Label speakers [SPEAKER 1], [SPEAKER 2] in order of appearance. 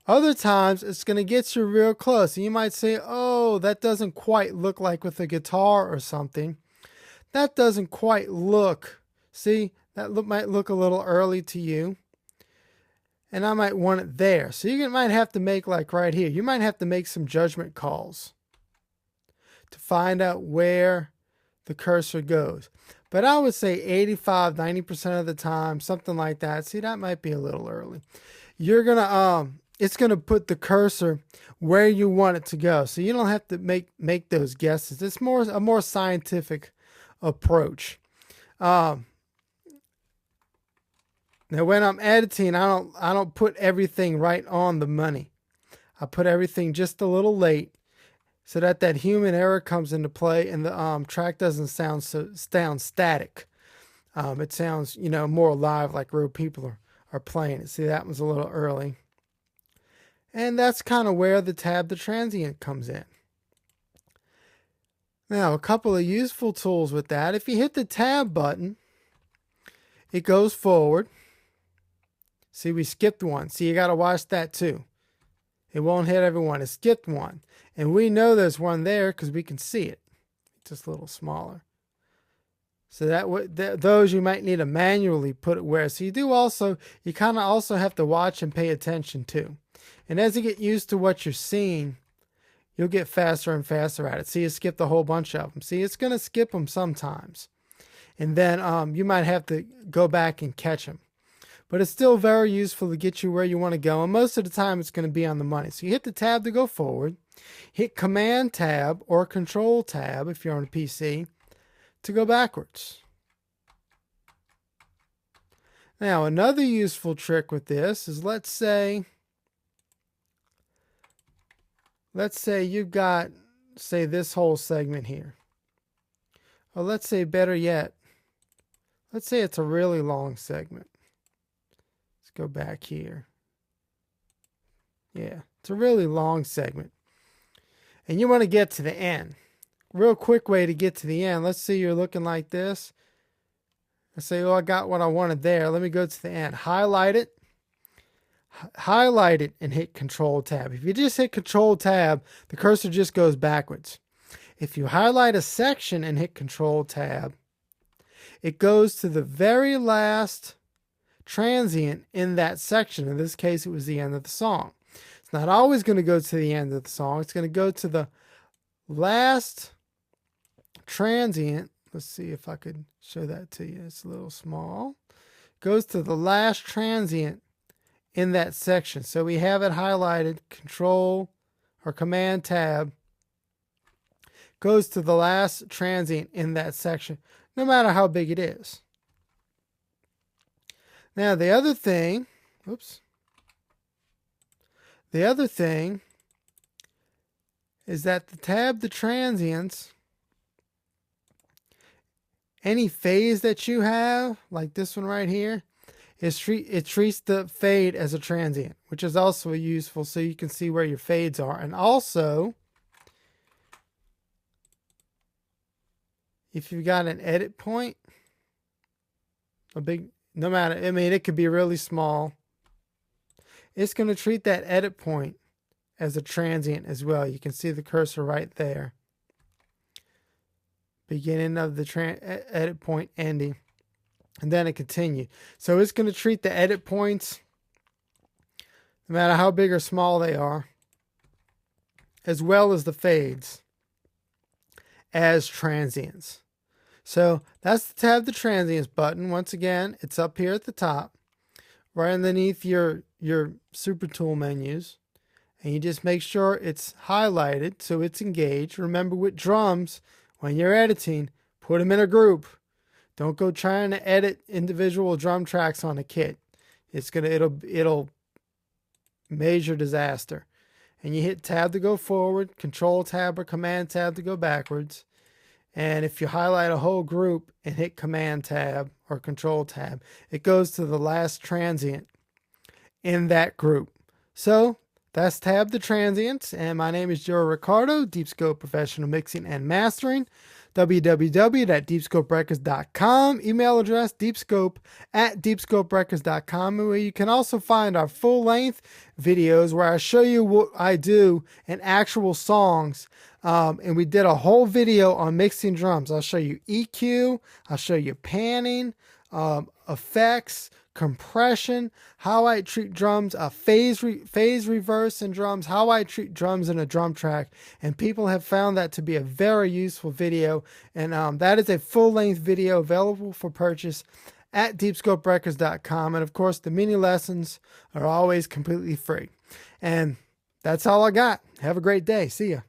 [SPEAKER 1] Other times it's going to get you real close. And you might say, oh, that doesn't quite look like with a guitar or something. That doesn't quite look. See, that might look a little early to you. And I might want it there. So you might have to make, like right here, you might have to make some judgment calls to find out where the cursor goes. But I would say 85, 90% of the time, something like that. See, that might be a little early. You're going to, it's going to put the cursor where you want it to go. So you don't have to make those guesses. It's a more scientific approach. Now when I'm editing, I don't put everything right on the money. I put everything just a little late so that human error comes into play and the track doesn't sound static. It sounds, more alive, like real people are playing it. See, that was a little early. And that's kind of where the tab, the transient, comes in. Now, a couple of useful tools with that. If you hit the tab button, it goes forward. See, we skipped one. See, you got to watch that too. It won't hit everyone. It skipped one. And we know there's one there because we can see it. It's just a little smaller. So those you might need to manually put it where. So you kind of also have to watch and pay attention too. And as you get used to what you're seeing, you'll get faster and faster at it. See, you skipped a whole bunch of them. See, it's going to skip them sometimes. And then you might have to go back and catch them. But it's still very useful to get you where you want to go. And most of the time, it's going to be on the money. So you hit the tab to go forward. Hit Command Tab or Control Tab if you're on a PC to go backwards. Now, another useful trick with this is let's say you've got, this whole segment here. Or let's say, better yet, let's say it's a really long segment. Let's go back here. Yeah, it's a really long segment. And you want to get to the end. Real quick way to get to the end. Let's say you're looking like this. I say, oh, I got what I wanted there. Let me go to the end. Highlight it. Highlight it and hit Control Tab. If you just hit Control Tab, the cursor just goes backwards. If you highlight a section and hit Control Tab, it goes to the very last transient in that section. In this case, it was the end of the song. It's not always going to go to the end of the song. It's going to go to the last transient. Let's see if I could show that to you. It's a little small. Goes to the last transient in that section. So we have it highlighted, Control or Command Tab, goes to the last transient in that section, no matter how big it is. Now the other thing is that the tab, the transients, any phase that you have, like this one right here, it treats the fade as a transient, which is also useful so you can see where your fades are. And also, if you've got an edit point, it could be really small. It's going to treat that edit point as a transient as well. You can see the cursor right there. Beginning of the edit point, ending. And then it continues. So it's going to treat the edit points, no matter how big or small they are, as well as the fades, as transients. So that's the tab, the transients button. Once again, it's up here at the top, right underneath your super tool menus. And you just make sure it's highlighted so it's engaged. Remember with drums, when you're editing, put them in a group. Don't go trying to edit individual drum tracks on a kit. It'll major disaster. And you hit tab to go forward, Control Tab or Command Tab to go backwards. And if you highlight a whole group and hit Command Tab or Control Tab, it goes to the last transient in that group. So that's Tab the Transients. And my name is Joe Ricardo, Deep Scope Professional Mixing and Mastering. www.deepscoperecords.com, email address deepscope@deepscoperecords.com, where you can also find our full-length videos where I show you what I do in actual songs. And we did a whole video on mixing drums. I'll show you EQ, I'll show you panning, effects, compression, how I treat drums, phase reverse in drums, how I treat drums in a drum track. And people have found that to be a very useful video. And that is a full-length video available for purchase at deepscoperecords.com. And of course, the mini lessons are always completely free. And that's all I got. Have a great day. See ya.